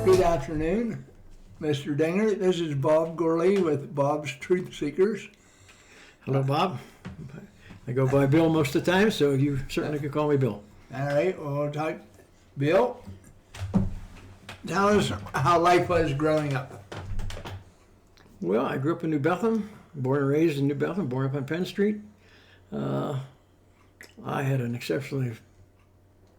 Good afternoon, Mr. Dinger. This is Bob Gorley with Bob's Truth Seekers. Hello, Bob. I go by Bill most of the time, so you certainly could call me Bill. All right, well, we'll talk. Bill, tell us how life was growing up. Well, I grew up in New Bethlehem, born and raised in New Bethlehem, born up on Penn Street. I had an exceptionally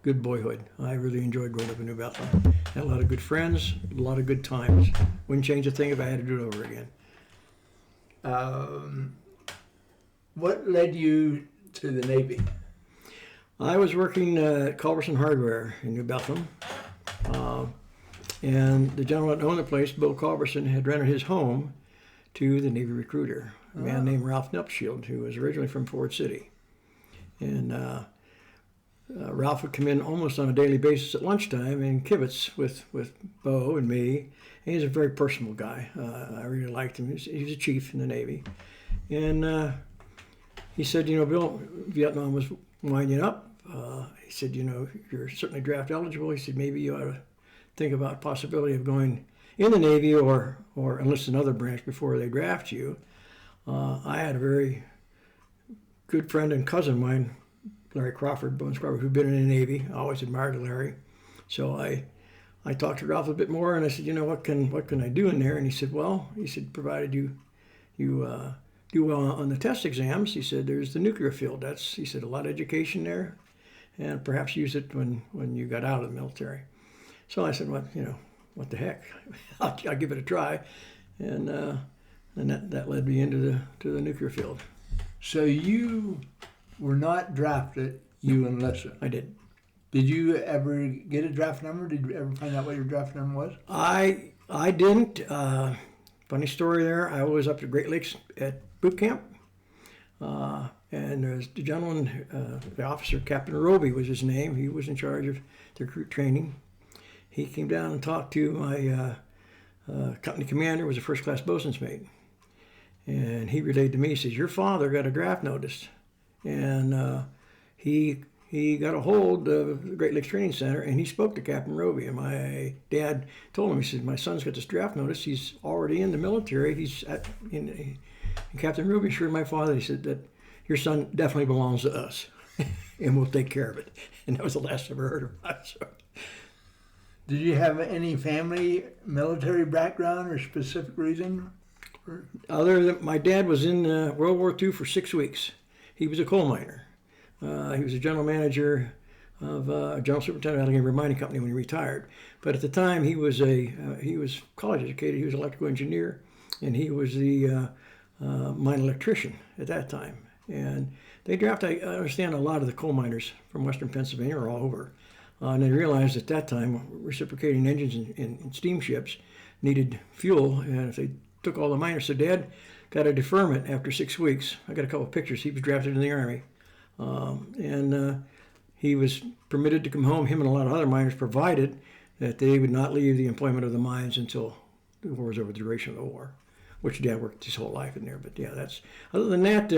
good boyhood. I really enjoyed growing up in New Bethlehem. Had a lot of good friends, a lot of good times. Wouldn't change a thing if I had to do it over again. What led you to the Navy? I was working at Culberson Hardware in New Bethlehem. And the gentleman that owned the place, Bill Culberson, had rented his home to the Navy recruiter, a man named Ralph Nupshield, who was originally from Ford City. And Ralph would come in almost on a daily basis at lunchtime and kibitz with Bo and me. And he's a very personal guy. I really liked him. He was a chief in the Navy. And he said, you know, Bill, Vietnam was winding up. He said, you know, you're certainly draft eligible. He said, maybe you ought to think about possibility of going in the Navy or enlist another branch before they draft you. I had a very good friend and cousin of mine, Larry Crawford, Bones Crawford, who'd been in the Navy. I always admired Larry. So I talked to Ralph a bit more, and I said, you know, what can I do in there? And he said, well, provided you do well on the test exams, he said, there's the nuclear field. He said, a lot of education there, and perhaps use it when you got out of the military. So I said, well, you know, what the heck? I'll give it a try. And that led me into the nuclear field. So you were not drafted, you enlisted. I did. Did you ever get a draft number? Did you ever find out what your draft number was? I didn't. Funny story there. I was up to Great Lakes at boot camp. And there's the gentleman, the officer, Captain Roby was his name. He was in charge of the recruit training. He came down and talked to my company commander, was a first-class bosun's mate. And he relayed to me, he says, your father got a draft notice. And he got a hold of the Great Lakes Training Center, and he spoke to Captain Roby. And my dad told him, he said, my son's got this draft notice. He's already in the military. And Captain Roby assured my father, he said, that your son definitely belongs to us, and we'll take care of it. And that was the last I ever heard of him. So. Did you have any family military background or specific reason? Other than my dad was in World War II for 6 weeks. He was a coal miner. He was a general manager of general superintendent of Allegheny Mining Company when he retired. But at the time, he was college educated. He was an electrical engineer, and he was the mine electrician at that time. And they drafted, I understand, a lot of the coal miners from western Pennsylvania or all over. And they realized at that time reciprocating engines in steamships needed fuel, and if they took all the miners, so Dad got a deferment after 6 weeks. I got a couple of pictures. He was drafted in the Army, and he was permitted to come home. Him and a lot of other miners, provided that they would not leave the employment of the mines until the war was over, the duration of the war, which Dad worked his whole life in there. But yeah, that's other than that.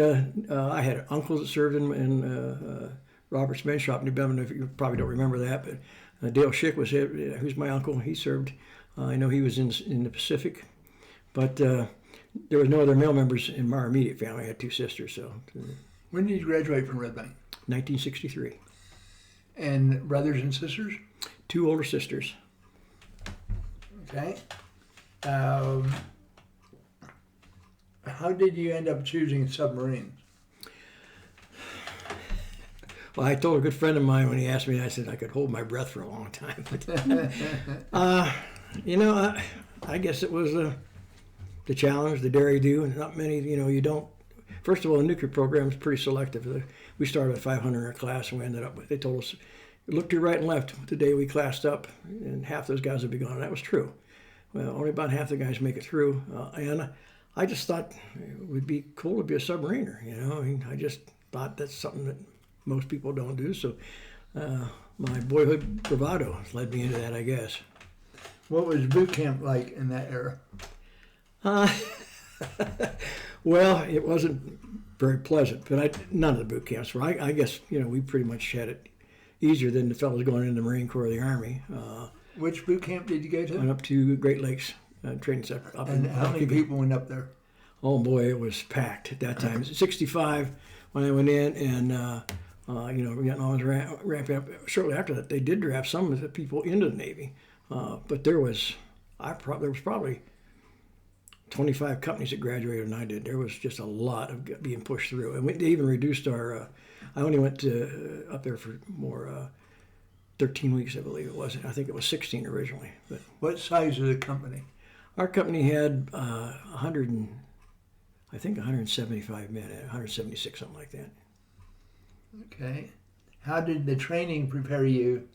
I had uncles that served in Robert's Men's Shop in New Bethlehem. You probably don't remember that, but Dale Schick was who's my uncle. He served. I know he was in the Pacific, but there was no other male members in my immediate family. I had two sisters. So. When did you graduate from Red Bank? 1963. And brothers and sisters? Two older sisters. Okay. How did you end up choosing submarines? Well, I told a good friend of mine when he asked me, I said I could hold my breath for a long time. You know, I guess it was the challenge, the dare do. Not many, you know, you don't. First of all, the nuclear program is pretty selective. We started at 500 in our class, and we ended up with, they told us, look to your right and left the day we classed up, and half those guys would be gone. And that was true. Well, only about half the guys make it through. And I just thought it would be cool to be a submariner, you know. I mean, I just thought that's something that most people don't do. So my boyhood bravado led me into that, I guess. What was boot camp like in that era? Well, it wasn't very pleasant, but none of the boot camps were. I guess, you know, we pretty much had it easier than the fellows going into the Marine Corps or the Army. Which boot camp did you go to? Went up to Great Lakes Training Center. And how many people went up there? Oh boy, it was packed at that time. 65 when I went in, and we got all ramping up. Shortly after that, they did draft some of the people into the Navy, but there was probably 25 companies that graduated, and I did. There was just a lot of being pushed through, and they even reduced our. I only went to up there for more. 13 weeks, I believe it was. I think it was 16 originally. But what size is the company? Our company had 175 men, 176, something like that. Okay. How did the training prepare you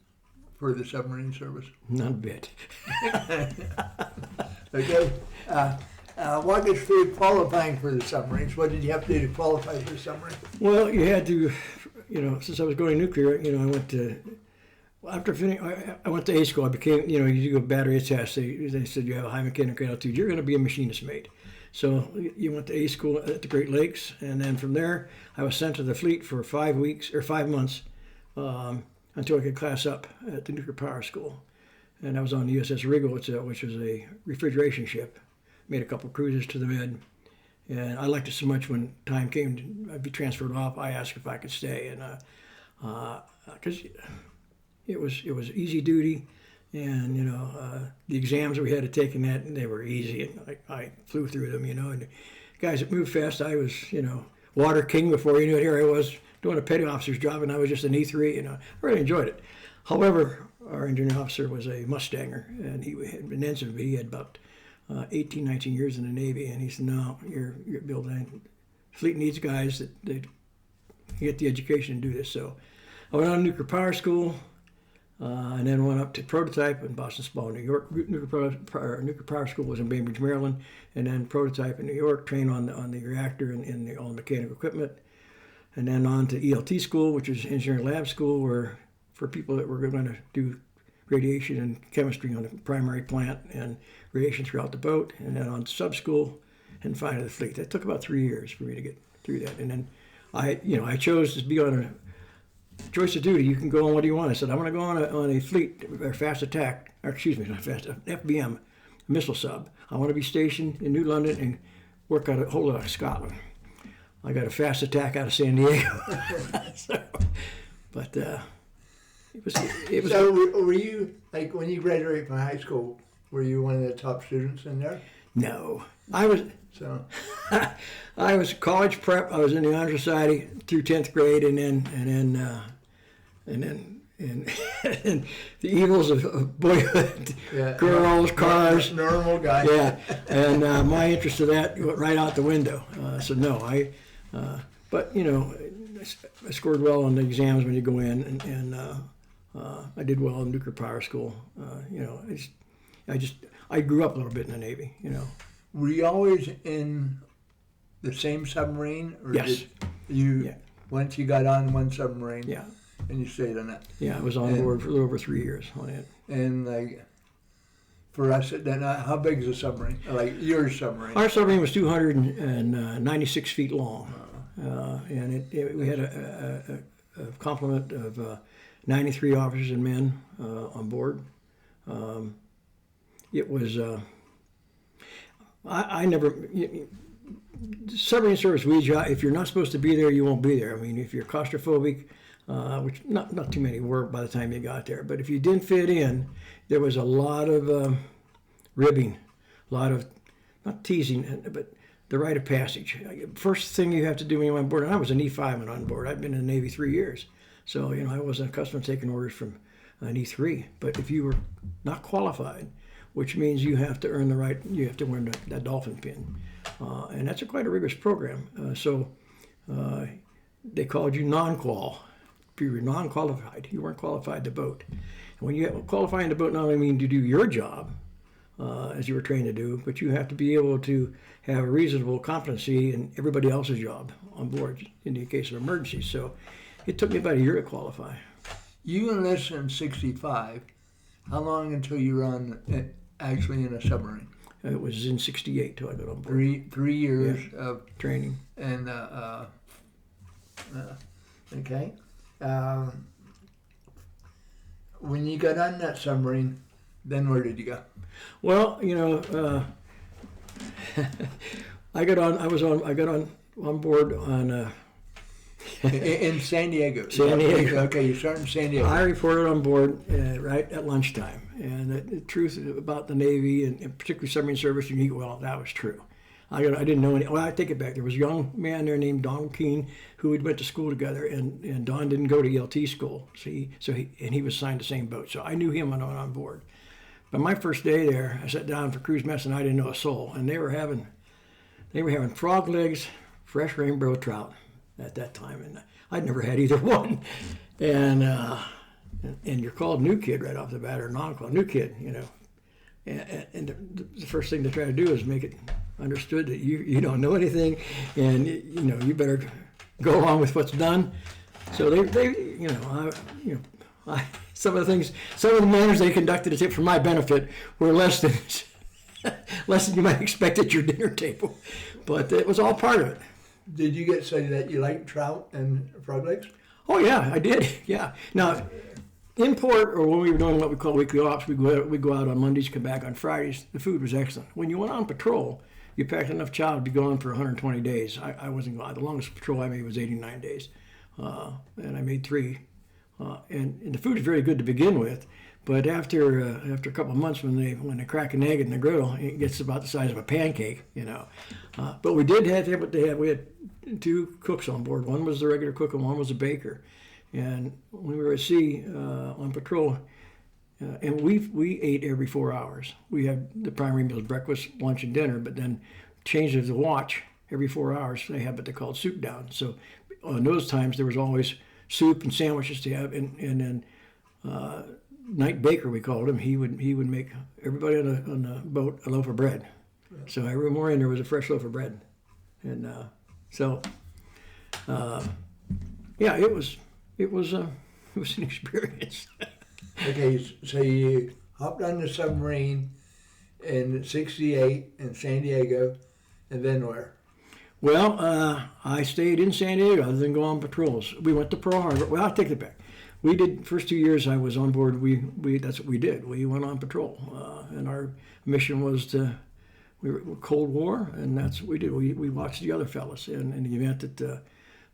for the submarine service? Not a bit. Okay. Walk us through qualifying for the submarines. What did you have to do to qualify for the submarine? Well, you had to, since I was going nuclear, I went to. After finishing, I went to A school. I became, you do a battery test. They said you have a high mechanical attitude. You're going to be a machinist mate. So you went to A school at the Great Lakes, and then from there, I was sent to the fleet for 5 months until I could class up at the nuclear power school. And I was on the USS Rigel, which was a refrigeration ship. Made a couple cruises to the Med, and I liked it so much. When time came, I'd be transferred off. I asked if I could stay, and because. It was easy duty, and the exams we had to take in that, they were easy, and I flew through them, and the guys that moved fast, I was water king before you knew it. Here I was doing a petty officer's job, and I was just an E3, I really enjoyed it. However, our engineering officer was a Mustanger, and he had been ensign. He had about 18, 19 years in the Navy, and he said, "No, you're building. Fleet needs guys that get the education to do this." So I went on to nuclear power school. And then went up to prototype in Boston Spa, New York. Nuclear power school was in Bainbridge, Maryland, and then prototype in New York. Trained on the reactor and all the mechanical equipment, and then on to ELT school, which is engineering lab school, where for people that were going to do radiation and chemistry on the primary plant and radiation throughout the boat, and then on to sub school, and finally the fleet. That took about 3 years for me to get through that, and then I chose to be on a choice of duty. You can go on what do you want. I said, I want to go on a fleet, or fast attack, or excuse me, not fast, FBM, missile sub. I want to be stationed in New London and work out a whole lot of Scotland. I got a fast attack out of San Diego. But it was. So were you, like when you graduated from high school, were you one of the top students in there? No. I was. So I was college prep. I was in the honor society through 10th grade, and then the evils of boyhood, girls, cars, normal guy. Yeah, and my interest in that went right out the window. So no, but I scored well on the exams when you go in, and I did well in nuclear power school. I grew up a little bit in the Navy. Were you always in the same submarine, or yes. did you? Yeah. Once you got on one submarine, Yeah. and you stayed on that. Yeah, I was on board for a little over 3 years on it. And like, for us, then how big is a submarine? Like your submarine? Our submarine was 296 feet long, and we had a complement of 93 officers and men on board. It was. I never. Submarine service, if you're not supposed to be there, you won't be there. I mean, if you're claustrophobic, which not too many were by the time you got there, but if you didn't fit in, there was a lot of ribbing, a lot of, not teasing, but the rite of passage. First thing you have to do when you're on board, and I was an E5 when on board. I'd been in the Navy 3 years, so I wasn't accustomed to taking orders from an E3. But if you were not qualified, which means you have to earn the right, you have to earn that dolphin pin. And that's quite a rigorous program. So they called you non-qual. If you were non-qualified, you weren't qualified to boat. And when you qualifying to boat, not only mean to do your job, as you were trained to do, but you have to be able to have a reasonable competency in everybody else's job on board in the case of emergency. So it took me about a year to qualify. You enlisted in '65. How long until you were actually in a submarine? It was in '68 till I got on board. 3 years of training. And okay. When you got on that submarine, Then where did you go? Well, I got on board on In San Diego. San Diego. Okay, you started in San Diego. I reported on board right at lunchtime, and the truth about the Navy and particularly submarine service, well, that was true. I didn't know any. Well, I take it back. There was a young man there named Don Keene who we went to school together, and Don didn't go to ELT school, he was assigned the same boat, so I knew him when I went on board. But my first day there, I sat down for cruise mess, and I didn't know a soul, and they were having frog legs, fresh rainbow trout at that time, and I'd never had either one, and you're called new kid right off the bat, or non-called new kid, and the first thing they try to do is make it understood that you don't know anything, and you better go along with what's done. So some of the manners they conducted for my benefit were less than you might expect at your dinner table, but it was all part of it. Did you get to say that you like trout and frog legs? Oh yeah, I did. Yeah. Now, in port, or when we were doing what we call weekly ops, we go out on Mondays, come back on Fridays. The food was excellent. When you went on patrol, you packed enough chow to be gone for 120 days. I wasn't gone. The longest patrol I made was 89 days, and I made 3. And the food is very good to begin with, but after a couple of months, when they crack an egg in the griddle, it gets about the size of a pancake, But we did have what they had. We had 2 cooks on board. One was the regular cook, and one was a baker. And when we were at sea on patrol, and we ate every 4 hours. We had the primary meals, breakfast, lunch, and dinner, but then changes the watch every 4 hours. They had what they called soup down. So on those times, there was always soup and sandwiches to have, and then night baker, we called him. He would make everybody on the boat a loaf of bread. So every morning there was a fresh loaf of bread, and yeah, it was an experience. Okay, so you hopped on the submarine in '68 in San Diego, and then where? Well, I stayed in San Diego other than go on patrols. We went to Pearl Harbor. Well, I'll take it back. We did, first 2 years I was on board, that's what we did. We went on patrol. And our mission was we were Cold War, and that's what we did. We watched the other fellas. And in the event that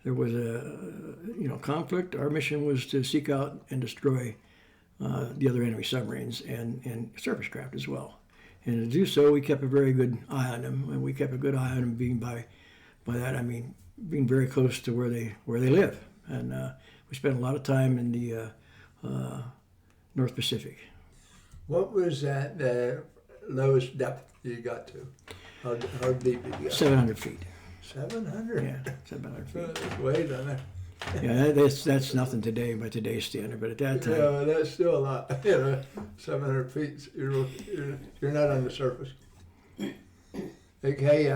there was a conflict, our mission was to seek out and destroy the other enemy submarines and surface craft as well. And to do so, we kept a very good eye on them, and we kept a good eye on them being by that I mean being very close to where they live. And we spent a lot of time in the North Pacific. What was the lowest depth you got to? How deep did you go? 700 feet. 700? Yeah, 700 feet. That's way down there. Yeah, that's nothing today by today's standard, but at that time. Yeah, that's still a lot. 700 feet, you're not on the surface. Okay,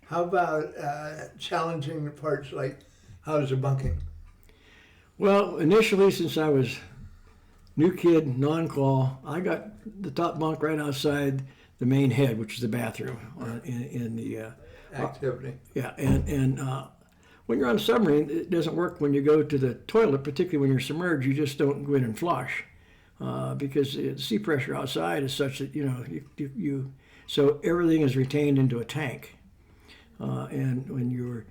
how about challenging parts like how's the bunking? Well, initially, since I was new kid, non-call, I got the top bunk right outside the main head, which is the bathroom in the Activity. Yeah, and when you're on a submarine, it doesn't work when you go to the toilet, particularly when you're submerged. You just don't go in and flush because the sea pressure outside is such that you so everything is retained into a tank. And when you were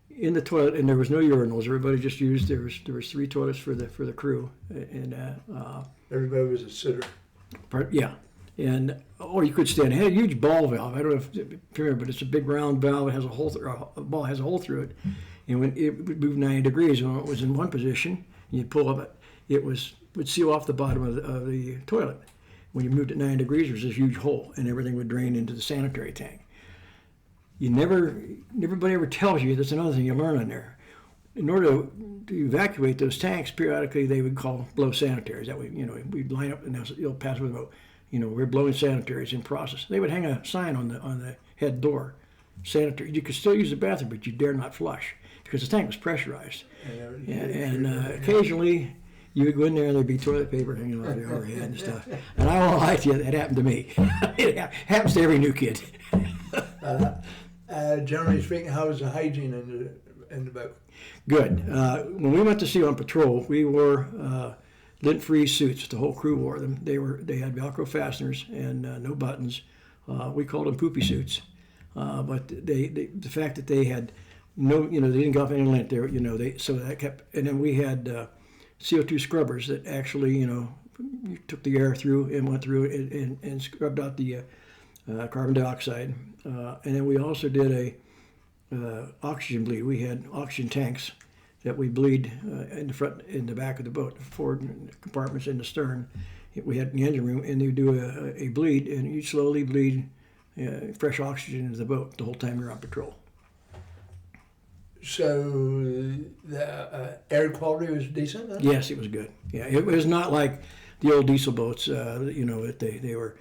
in the toilet, and there was no urinals, everybody just used there was 3 toilets for the crew, and Everybody was a sitter. yeah. And you could stand. It had a huge ball valve. I don't know if you remember, but it's a big round valve. It has a hole. A ball has a hole through it, and when it would move 90 degrees, when it was in one position, and you pull up it would seal off the bottom of the toilet. When you moved it 90 degrees, there was this huge hole, and everything would drain into the sanitary tank. Nobody ever tells you. That's another thing you learn in there. In order to evacuate those tanks, periodically they would blow sanitaries. That way, we'd line up and they'll pass with a vote. We're blowing sanitaries in process. They would hang a sign on the head door, sanitary. You could still use the bathroom, but you dare not flush because the tank was pressurized. And occasionally you would go in there and there'd be toilet paper hanging off the overhead and stuff. And I won't lie to you, that happened to me. It happens to every new kid. Generally speaking, how was the hygiene in the boat? Good. When we went to sea on patrol, we wore lint-free suits. The whole crew wore them. They had Velcro fasteners and no buttons. We called them poopy suits. But the fact that they had no, they didn't go off any lint. They were, so that kept. And then we had CO2 scrubbers that actually, you took the air through and went through it and scrubbed out the carbon dioxide. And then we also did a oxygen bleed. We had oxygen tanks that we bleed in the front, in the back of the boat, the forward compartments in the stern. We had in the engine room, and they do a bleed, and you slowly bleed fresh oxygen into the boat the whole time you're on patrol. So the air quality was decent then? Yes, it was good. Yeah, it was not like the old diesel boats. That they were,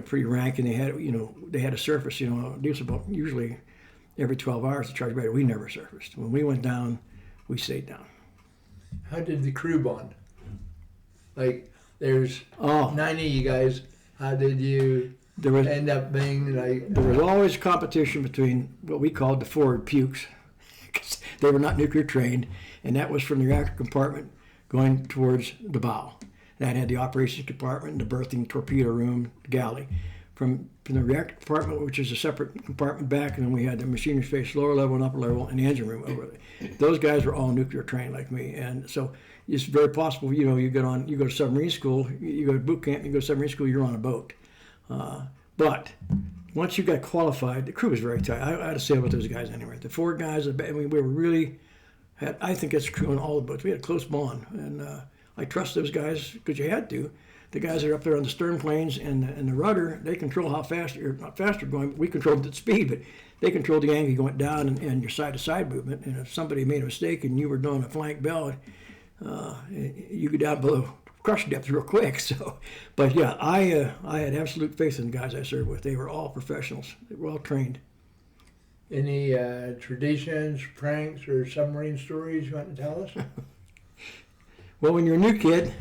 pretty rank, and they had a surface. A diesel boat usually every 12 hours to charge battery. We never surfaced. When we went down, we stayed down. How did the crew bond? Like, there's 90 of you guys. How did you end up being like? There was always competition between what we called the forward pukes, because they were not nuclear trained, and that was from the reactor compartment going towards the bow. That had the operations compartment, the berthing, torpedo room, the galley. From the reactor compartment, which is a separate compartment back, and then we had the machinery space, lower level and upper level, and the engine room over there. Those guys were all nuclear trained like me, and so it's very possible. You go to submarine school, you go to boot camp, you go to submarine school, you're on a boat. But once you got qualified, the crew was very tight. I had to say about those guys anyway. The four guys, we were really had. I think that's true on all the boats. We had a close bond, and I trust those guys because you had to. The guys that are up there on the stern planes and the rudder, they control how fast you're not faster going. But we controlled the speed, but they controlled the angle going down and your side-to-side movement. And if somebody made a mistake and you were doing a flank bell, you go down below crush depth real quick. So, but yeah, I had absolute faith in the guys I served with. They were all professionals. They were all trained. Any traditions, pranks, or submarine stories you want to tell us? Well, when you're a new kid,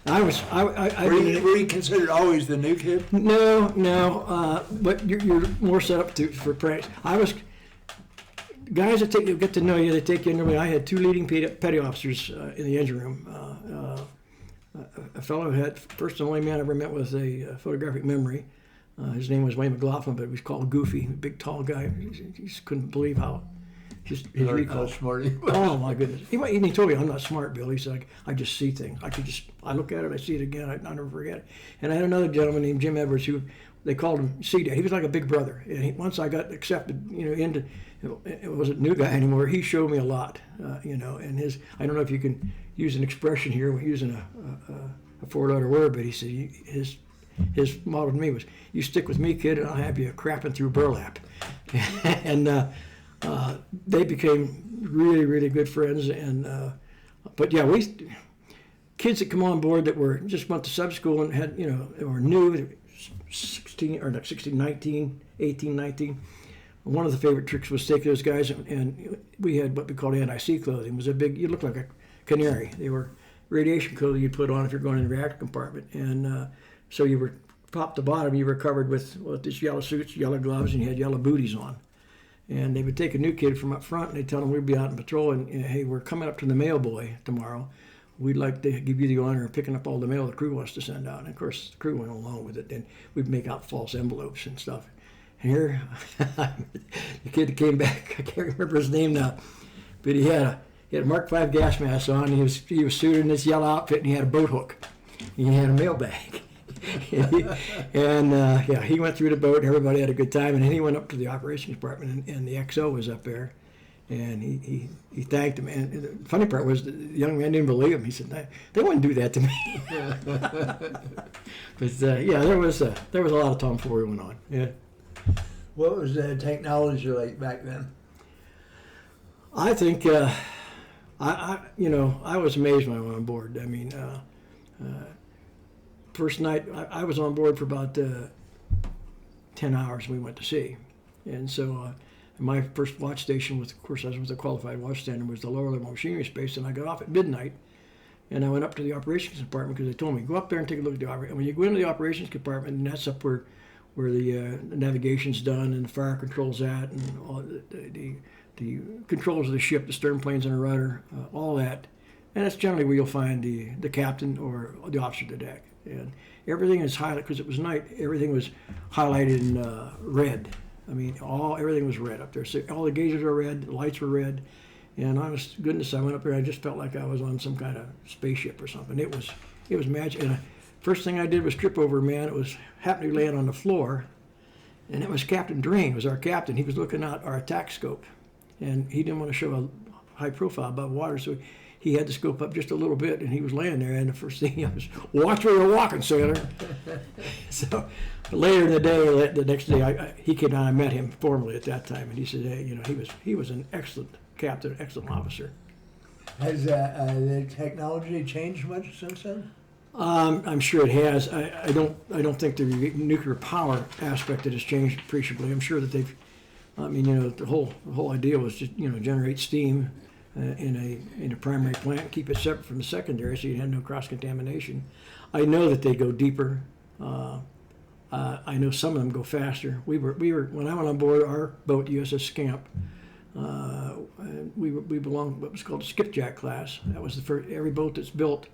Were you considered always the new kid? No. But you're more set up for pranks. Guys that get to know you, they take you under me. I had two leading petty officers in the engine room. A fellow who had, first and only man I ever met with a photographic memory. His name was Wayne McLaughlin, but he was called Goofy, a big, tall guy. He just couldn't believe how his recall. How smart he was. Oh my goodness! He told me, "I'm not smart, Bill." He said, "I just see things. I look at it, I see it again. I never forget it." And I had another gentleman named Jim Edwards who they called him C-Dad. He was like a big brother. And once I got accepted, into it wasn't new guy anymore. He showed me a lot, And I don't know if you can use an expression here. We're using a four-letter word, but he said his motto to me was, "You stick with me, kid, and I'll have you crapping through burlap." And they became really, really good friends. And but yeah, kids that come on board that just went to sub school and had, were new, 19, 18, 19. One of the favorite tricks was take those guys and we had what we called anti-sea clothing. It was you looked like a canary. They were radiation clothing you'd put on if you're going in the reactor compartment. And so you were top to bottom, you were covered with these yellow suits, yellow gloves, and you had yellow booties on. And they would take a new kid from up front and they'd tell them we'd be out on patrol and hey, we're coming up to the mail boy tomorrow. We'd like to give you the honor of picking up all the mail the crew wants to send out. And of course, the crew went along with it. And we'd make out false envelopes and stuff. And here, the kid that came back, I can't remember his name now, but he had a Mark V gas mask on. He was suited in this yellow outfit and he had a boat hook. And he had a mail bag. And he went through the boat and everybody had a good time. And then he went up to the operations department and the XO was up there. And he thanked him. And the funny part was the young man didn't believe him. He said, "They wouldn't do that to me." But there was a lot of tomfoolery going on. Yeah. What was the technology like back then? I think I was amazed when I went on board. I mean, first night I was on board for about 10 hours. We went to sea, and so. My first watch station was, of course, I was with a qualified watchstander, was the lower level machinery space, and I got off at midnight, and I went up to the operations department because they told me, go up there and take a look at the operation. When you go into the operations department, and that's up where the navigation's done and the fire control's at, and all the controls of the ship, the stern planes and the rudder, all that, and that's generally where you'll find the captain or the officer of the deck. And everything is highlighted, because it was night, everything was highlighted in red. I mean, everything was red up there. So all the gauges were red, the lights were red. And honest goodness, I went up there, I just felt like I was on some kind of spaceship or something. It was magic. And first thing I did was trip over a man. It was happening to land on the floor. And it was Captain Drain, was our captain. He was looking out our attack scope. And he didn't want to show a high profile above water, so he had to scope up just a little bit, and he was laying there. And the first thing was, "Watch where you're walking, sailor." So later in the day, the next day, he came down. I met him formally at that time, and he said, "Hey, he was an excellent captain, excellent officer." Has the technology changed much since then? I'm sure it has. I don't think the nuclear power aspect of it has changed appreciably. I'm sure that they've. I mean, the whole idea was to generate steam in a primary plant, keep it separate from the secondary, so you had no cross contamination. I know that they go deeper. I know some of them go faster. We were when I went on board our boat, USS Scamp. We belonged to what was called the skipjack class. That was the first. Every boat that's built,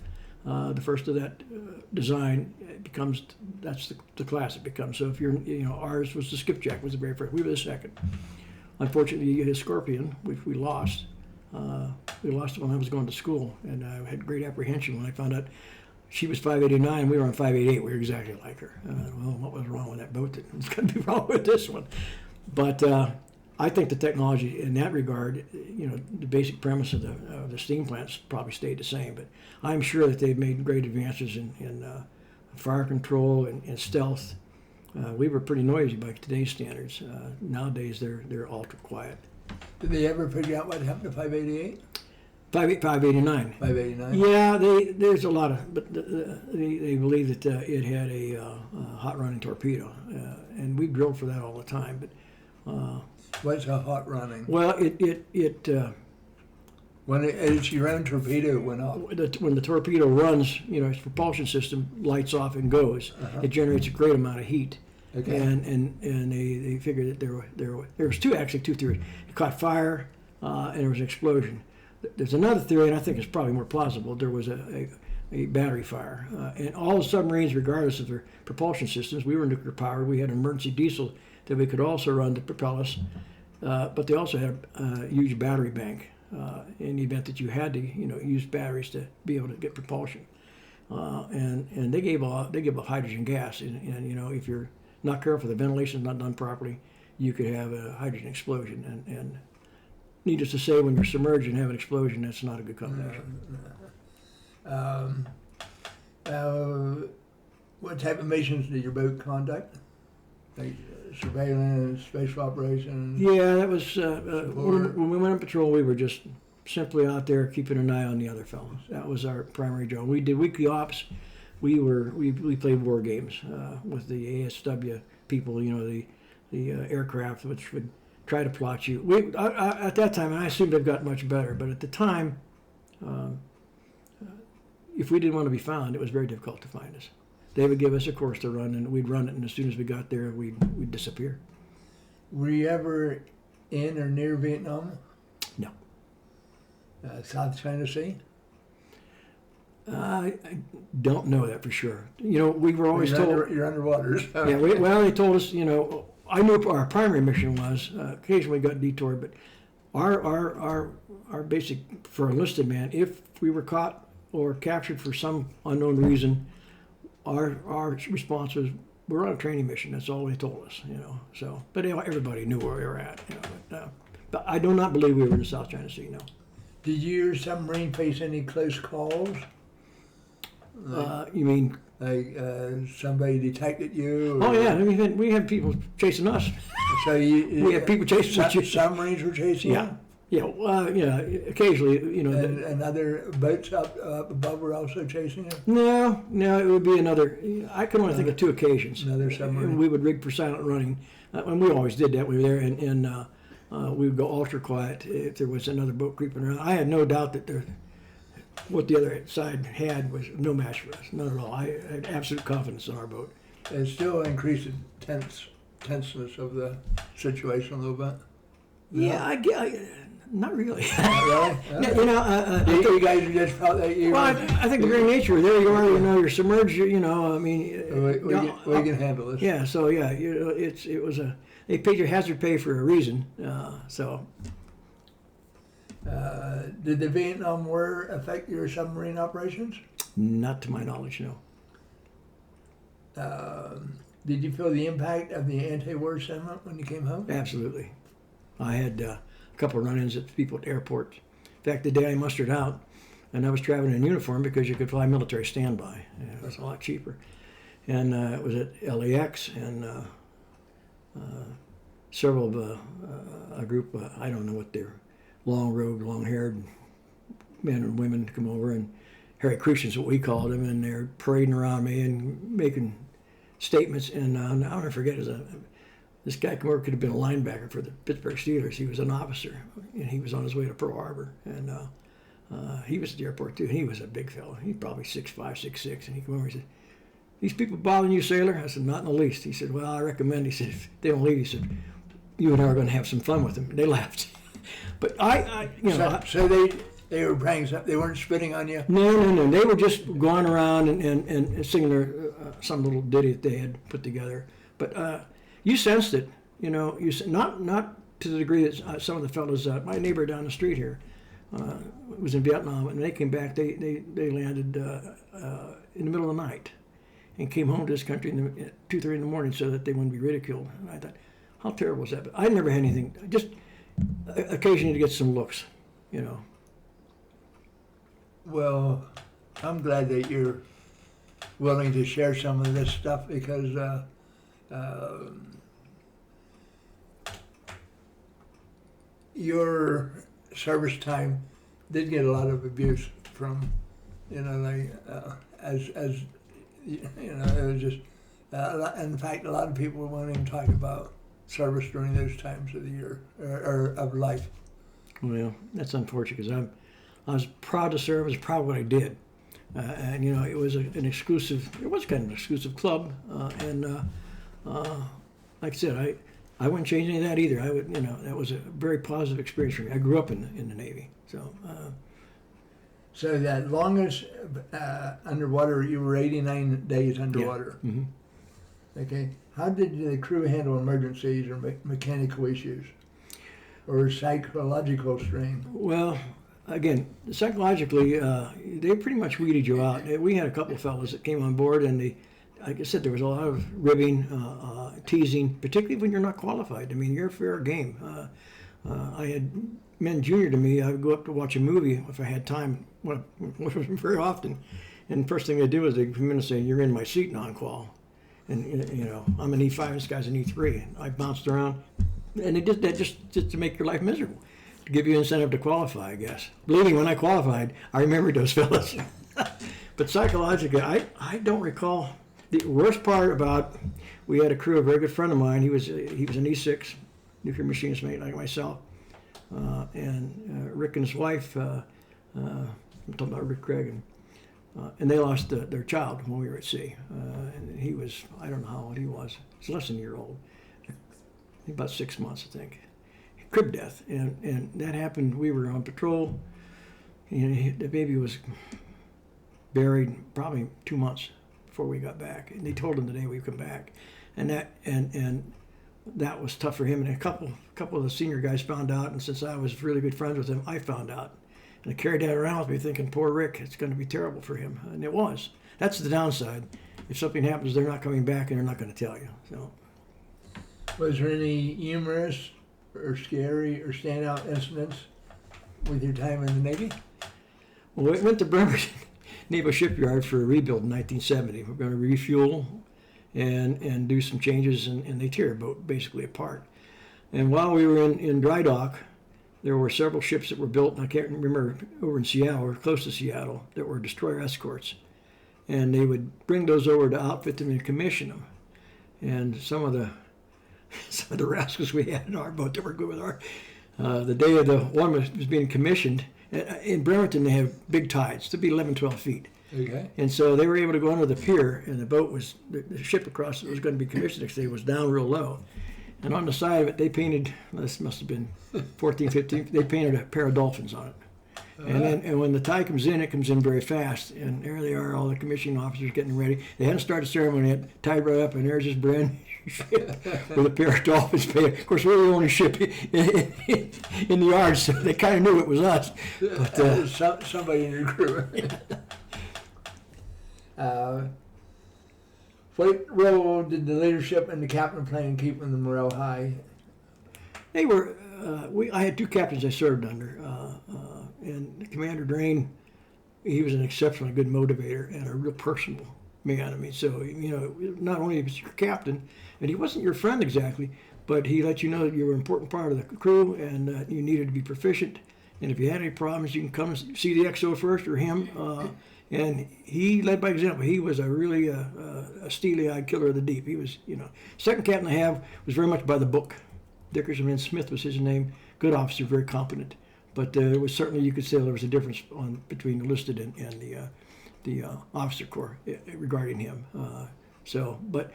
the first of that design that's the class it becomes. So if ours was the skipjack, was the very first. We were the second. Unfortunately, the Scorpion, which we lost. We lost it when I was going to school, and I had great apprehension when I found out she was 589, we were on 588. We were exactly like her. Well, what was wrong with that boat? It's going to be wrong with this one. But I think the technology in that regard, the basic premise of the steam plants probably stayed the same. But I'm sure that they've made great advances in fire control and stealth. We were pretty noisy by today's standards. Nowadays, they're ultra quiet. Did they ever figure out what happened to 588? 589. 589? Yeah, there's a lot of, but they believe that it had a hot running torpedo, and we drilled for that all the time. But what's a hot running? Well, when she ran a torpedo, it went off. When the torpedo runs, its propulsion system lights off and goes. It generates a great amount of heat. Okay. And they figured that there was two theories. It caught fire, and there was an explosion. There's another theory, and I think it's probably more plausible. There was a battery fire, and all the submarines, regardless of their propulsion systems, we were nuclear powered. We had an emergency diesel that we could also run to propel us, but they also had a huge battery bank in the event that you had to, use batteries to be able to get propulsion. And they gave off hydrogen gas, and if you're not careful, the ventilation's not done properly, you could have a hydrogen explosion. And needless to say, when you're submerged and have an explosion, that's not a good combination. What type of missions did your boat conduct? Like surveillance, special operations? Yeah, that was when we went on patrol. We were just simply out there keeping an eye on the other fellows. That was our primary job. We did weekly ops. We played war games with the ASW people. The aircraft which would try to plot you. At that time, and I assume they've got much better, but at the time, if we didn't want to be found, it was very difficult to find us. They would give us a course to run, and we'd run it, and as soon as we got there, we'd disappear. Were you ever in or near Vietnam? No. South China Sea? I don't know that for sure. We were always told... You're underwater. So. Yeah, they told us, I knew what our primary mission was. Occasionally we got detoured, but our basic, for a enlisted man, if we were caught or captured for some unknown reason, our response was, we're on a training mission. That's all they told us, So, but everybody knew where we were at, But I do not believe we were in the South China Sea, no. Did your submarine face any close calls? You mean? Like somebody detected you? Oh yeah, we had people chasing us. So we had people chasing us. Submarines were chasing you? Yeah, occasionally, And other boats up above were also chasing you? No, it would be another. I can only think of two occasions. Another submarine. And we would rig for silent running, and we always did that. We were there, and we would go ultra quiet if there was another boat creeping around. I had no doubt that what the other side had was no match for us, not at all. I had absolute confidence in our boat. It still increased the tenseness of the situation a little bit. Yeah, Not really. Not really? You know, You guys just felt that you well, were... I think the very nature, there you are, you know, you're submerged, you know, I mean... We can handle this. Yeah, so yeah, you know, they paid your hazard pay for a reason, so... Did the Vietnam War affect your submarine operations? Not to my knowledge, no. Did you feel the impact of the anti-war sentiment when you came home? Absolutely. I had a couple of run-ins at people at the airport. In fact, the day I mustered out, and I was traveling in uniform because you could fly military standby. It was a lot cheaper. And it was at LAX, and several of a group, I don't know what they're, long-robed, long-haired men and women come over, and Harry Crucians, what we called them, and they're parading around me and making statements. And I'll never forget, this guy come over, could have been a linebacker for the Pittsburgh Steelers. He was an officer, and he was on his way to Pearl Harbor. And he was at the airport, too, and he was a big fellow. He's probably 6'5", 6'6", and he came over and he said, "These people bothering you, sailor?" I said, "Not in the least." He said, "Well, I recommend," he said, "if they don't leave," he said, "you and I are going to have some fun with them." And they laughed. But So they were praying something. They weren't spitting on you. No. They were just going around and singing their some little ditty that they had put together. But you sensed it. You know, not to the degree that some of the fellows. My neighbor down the street here was in Vietnam, and they came back. They landed in the middle of the night, and came home to this country at 2:30 in the morning so that they wouldn't be ridiculed. And I thought, how terrible is that? But I never had anything. Just occasionally to get some looks, you know. Well, I'm glad that you're willing to share some of this stuff because your service time did get a lot of abuse from, you know, like as you know, it was just. In fact, a lot of people won't even talk about service during those times of the year or of life. Well, that's unfortunate because I was proud to serve. I was proud of what I did, and you know it was an exclusive. It was kind of an exclusive club, and like I said, I wouldn't change any of that either. I would, you know, that was a very positive experience for me. I grew up in the Navy, so. So that longest underwater, you were 89 days underwater. Yeah. Mm-hmm. Okay. How did the crew handle emergencies or mechanical issues or psychological strain? Well, again, psychologically, they pretty much weeded you out. We had a couple of fellows that came on board, and like I said, there was a lot of ribbing, teasing, particularly when you're not qualified. I mean, you're fair game. I had men junior to me. I would go up to watch a movie if I had time, which wasn't very often. And the first thing they do is they come in and say, "You're in my seat, non-qual." And you know, I'm an E5, this guy's an E3. And I bounced around, and they did that just to make your life miserable, to give you incentive to qualify, I guess. Believe me, when I qualified, I remembered those fellas. But psychologically, I don't recall. The worst part about, we had a crew, a very good friend of mine. He was an E6 nuclear machinist mate like myself, and Rick and his wife. I'm talking about Rick Craig, and they lost their child when we were at sea. And he was, I don't know how old he was. He was less than a year old, about 6 months, I think. Crib death, and that happened. We were on patrol. You know, the baby was buried probably 2 months before we got back, and they told him the day we come back, and that was tough for him. And a couple of the senior guys found out, and since I was really good friends with him, I found out, and I carried that around with me, thinking, "Poor Rick, it's going to be terrible for him," and it was. That's the downside. If something happens, they're not coming back, and they're not going to tell you. So, was there any humorous or scary or standout incidents with your time in the Navy? Well, we went to Bremerton Naval Shipyard for a rebuild in 1970. We're going to refuel and do some changes, and they tear a boat basically apart. And while we were in dry dock, there were several ships that were built, and I can't remember, over in Seattle or close to Seattle, that were destroyer escorts. And they would bring those over to outfit them and commission them. And some of the rascals we had in our boat that were good with our, the day of the one was being commissioned. In Bremerton, they have big tides, to be 11, 12 feet. Okay. And so they were able to go under the pier, and the boat was, the ship across it was going to be commissioned next day, was down real low. And on the side of it, they painted, this must have been 14, 15, they painted a pair of dolphins on it. And when the tide comes in, it comes in very fast. And there they are, all the commissioning officers getting ready. They hadn't started the ceremony yet. Tide right up, and there's this brand new ship with a pair of dolphins painted. Of course, we're the only ship in the yard, so they kind of knew it was us. But somebody in your crew. What role did the leadership and the captain play in keeping the morale high? They were. I had two captains I served under, and Commander Drain. He was an exceptionally good motivator and a real personable man. I mean, so not only was he your captain, and he wasn't your friend exactly, but he let you know that you were an important part of the crew and you needed to be proficient. And if you had any problems, you can come and see the XO first or him. And he led by example. He was a really a steely-eyed killer of the deep. He was, second captain I have was very much by the book. Dickerson Smith was his name. Good officer, very competent. But it was certainly, you could say there was a difference between the enlisted and the officer corps regarding him. But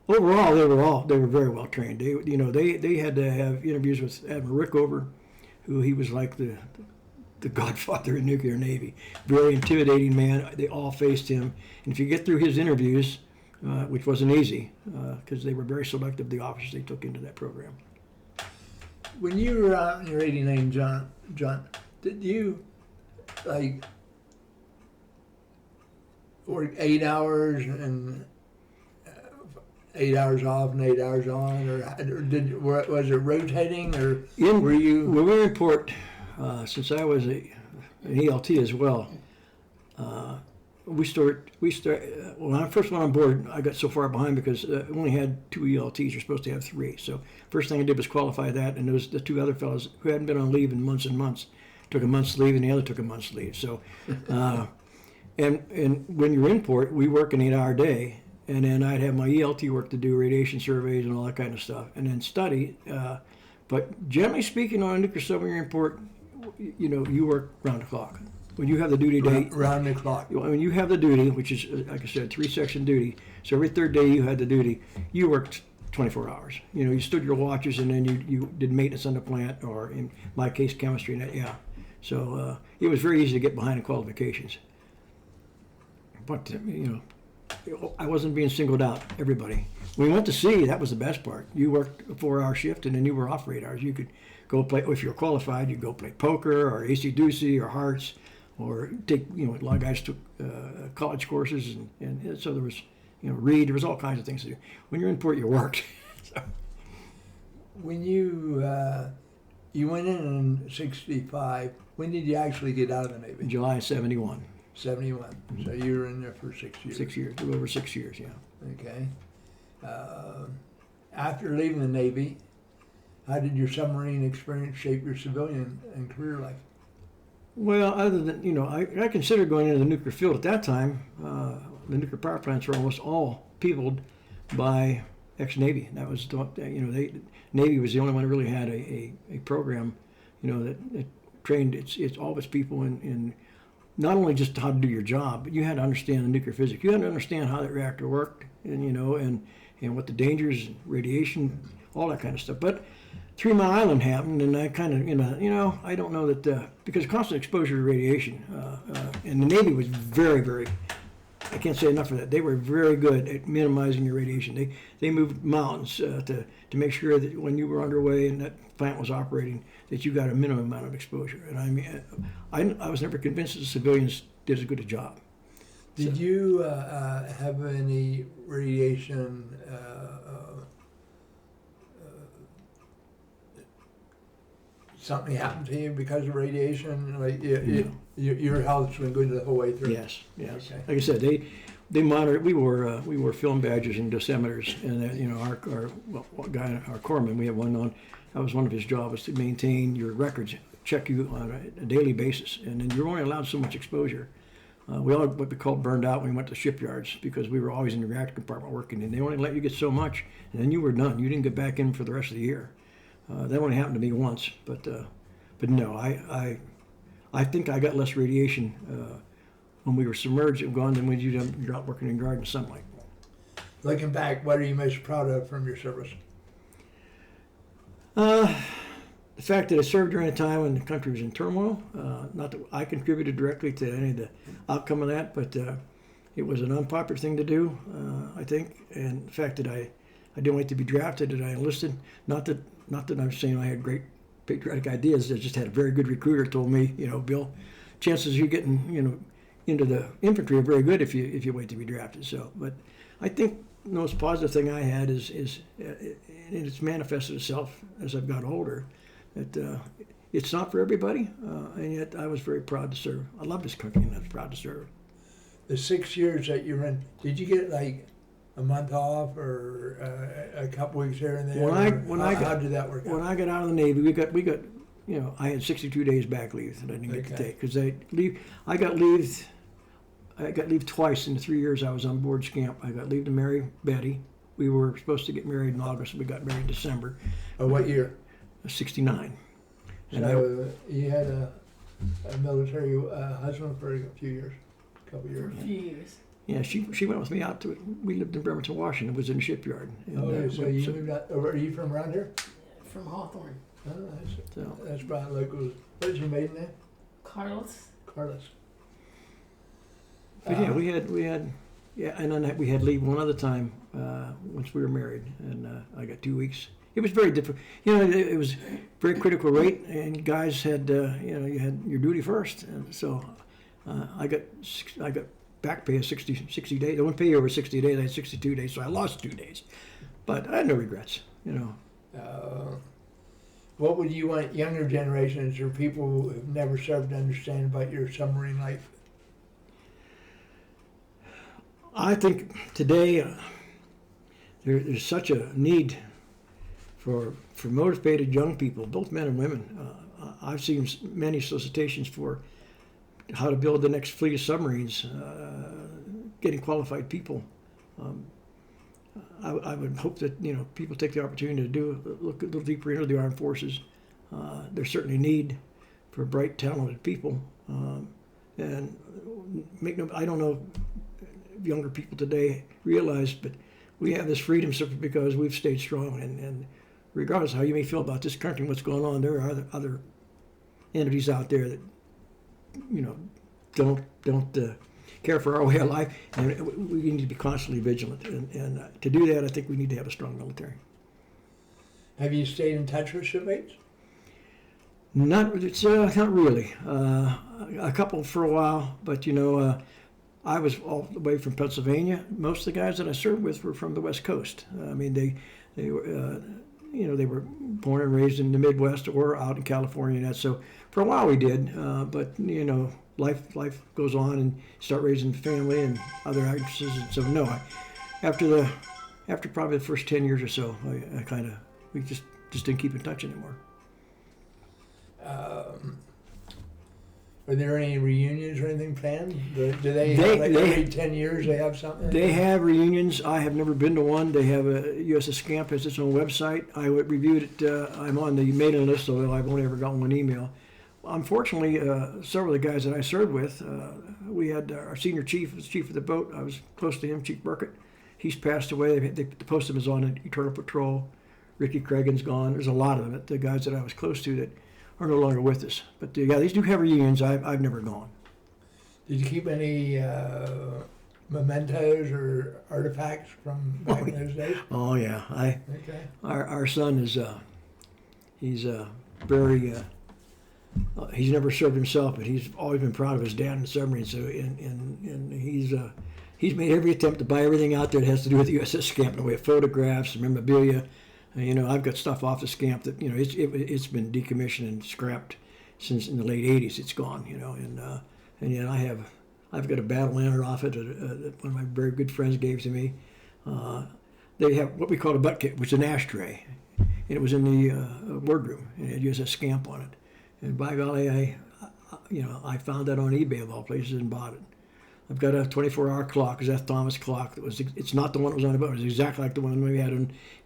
overall, they were very well trained. They had to have interviews with Admiral Rickover, who he was like the godfather of nuclear navy. Very intimidating man. They all faced him. And if you get through his interviews, which wasn't easy, because they were very selective, the officers they took into that program. When you were out in your 89, John, did you work 8 hours and 8 hours off and 8 hours on, or was it rotating, or were you? When we were in port, since I was an ELT as well, when I first went on board, I got so far behind because I only had 2 ELTs. You're supposed to have 3. So first thing I did was qualify that, and the 2 other fellows who hadn't been on leave in months and months took a month's leave, and the other took a month's leave. So, and when you're in port, we work an 8-hour day, and then I'd have my ELT work to do radiation surveys and all that kind of stuff, and then study. But generally speaking, on a nuclear submarine in port, you work round the clock. When you have the duty day, round the clock. When you have the duty, which is, like I said, 3-section duty, so every third day you had the duty, you worked 24 hours. You stood your watches, and then you did maintenance on the plant, or in my case, chemistry. So it was very easy to get behind in qualifications. But, I wasn't being singled out, everybody. When we went to sea, that was the best part. You worked a 4-hour shift, and then you were off for 8 hours. You could go play, if you were qualified, you'd go play poker or AC-Deucey or hearts, or take, a lot of guys took college courses, and so there was, read, there was all kinds of things to do. When you're in port, you worked. So. When you went in 65, when did you actually get out of the Navy? July 71. 71. Mm-hmm. So you were in there for 6 years. 6 years, a little over 6 years, yeah. Okay. After leaving the Navy, how did your submarine experience shape your civilian and career life? Well, other than, I considered going into the nuclear field at that time. The nuclear power plants were almost all peopled by ex-Navy. That was, Navy was the only one who really had a program, that trained all of its people in not only just how to do your job, but you had to understand the nuclear physics. You had to understand how that reactor worked, and what the dangers, radiation, all that kind of stuff. But 3 Mile Island happened, and I kind of, I don't know that, because constant exposure to radiation, and the Navy was very, very, I can't say enough of that. They were very good at minimizing your radiation. They moved mountains to make sure that when you were underway and that plant was operating, that you got a minimum amount of exposure. And I mean, I was never convinced that the civilians did as good a job. Did you have any radiation something happened to you because of radiation? Like your health's been good the whole way through. Yes. Okay. Like I said, they monitored. We were film badgers and dosimeters, and our corpsman, we have one on. That was one of his jobs, was to maintain your records, check you on a daily basis, and then you're only allowed so much exposure. We all what we called burned out when we went to shipyards, because we were always in the reactor compartment working, and they only let you get so much, and then you were done. You didn't get back in for the rest of the year. That only happened to me once, but no, I think I got less radiation when we were submerged and gone than when you're out working in garden sunlight. Looking back, what are you most proud of from your service? The fact that I served during a time when the country was in turmoil, not that I contributed directly to any of the outcome of that, but it was an unpopular thing to do, I think. And the fact that I didn't wait to be drafted, that I enlisted, not that I'm saying I had great patriotic ideas, I just had a very good recruiter told me, Bill, chances of you getting, into the infantry are very good if you wait to be drafted. So, but I think the most positive thing I had is and it's manifested itself as I've got older, that it's not for everybody, and yet I was very proud to serve. I love this country, and I was proud to serve. The 6 years that you were in, did you get like a month off or a couple weeks here and there? How did that work out? When I got out of the Navy, we got I had 62 days back leave that I didn't get to take because I got leave twice in the 3 years I was on board Scamp. I got leave to marry Betty. We were supposed to get married in August. We got married in December. What year? 69. So you had a military husband for a couple years. For a few years. Yeah, she went with me out to. We lived in Bremerton, Washington. Was in the shipyard. And, so you moved out. Are you from around here? From Hawthorne. Oh, that's probably local. What's your maiden name? Carlos. Carlos. But yeah, we had, and then we had leave one other time once we were married, and I got 2 weeks. It was very difficult. It was very critical rate, and guys had, you had your duty first, and so I got back pay of 60 days. They wouldn't pay you over 60 days. I had 62 days, so I lost 2 days, but I had no regrets. What would you want younger generations or people who have never served to understand about your submarine life? I think today there's such a need for motivated young people, both men and women. I've seen many solicitations for how to build the next fleet of submarines, getting qualified people. I would hope that people take the opportunity to look a little deeper into the armed forces. There's certainly need for bright, talented people, and I don't know if younger people today realize, but we have this freedom simply because we've stayed strong. And regardless of how you may feel about this country and what's going on, there are other entities out there that don't care for our way of life, and we need to be constantly vigilant. And to do that, I think we need to have a strong military. Have you stayed in touch with shipmates? Not really. A couple for a while, but I was all the way from Pennsylvania. Most of the guys that I served with were from the West Coast. I mean, they were they were born and raised in the Midwest or out in California. And that. So for a while we did, but life goes on, and start raising family and other actresses. And so no, after probably the first 10 years or so, we just didn't keep in touch anymore. Are there any reunions or anything planned? Do they have, every 10 years they have something? They have reunions. I have never been to one. They have USS Scamp has its own website. I reviewed it. I'm on the mailing list, although I've only ever gotten one email. Unfortunately, several of the guys that I served with, we had our senior chief, was chief of the boat. I was close to him, Chief Burkett. He's passed away. They posted him as on an Eternal Patrol. Ricky Cregan's gone. There's a lot of them. The guys that I was close to that are no longer with us. But these do have reunions. I've never gone. Did you keep any mementos or artifacts from back in those days? Oh yeah, Okay. Our son is he's very he's never served himself, but he's always been proud of his dad in the submarine. So and he's made every attempt to buy everything out there that has to do with the USS Scamp in the way of photographs, memorabilia. I've got stuff off the Scamp that it's been decommissioned and scrapped since in the late '80s. It's gone, and yet I've got a battle lantern off it that one of my very good friends gave to me. They have what we call a butt kit, which is an ashtray, and it was in the wardroom, and it had USS Scamp on it. And by golly, I found that on eBay of all places and bought it. I've got a 24-hour clock, a Seth Thomas clock. It's not the one that was on the boat. It was exactly like the one we had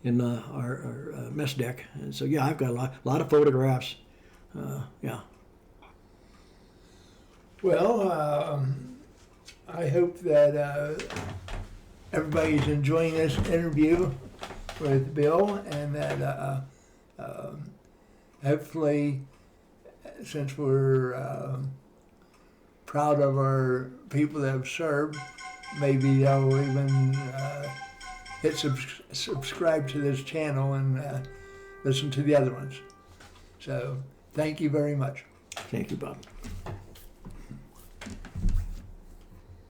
in our mess deck. And so I've got a lot of photographs. Well, I hope that everybody's enjoying this interview with Bill, and that Hopefully, since we're proud of our people that have served, maybe they'll even hit subscribe to this channel and listen to the other ones. So, thank you very much. Thank you, Bob.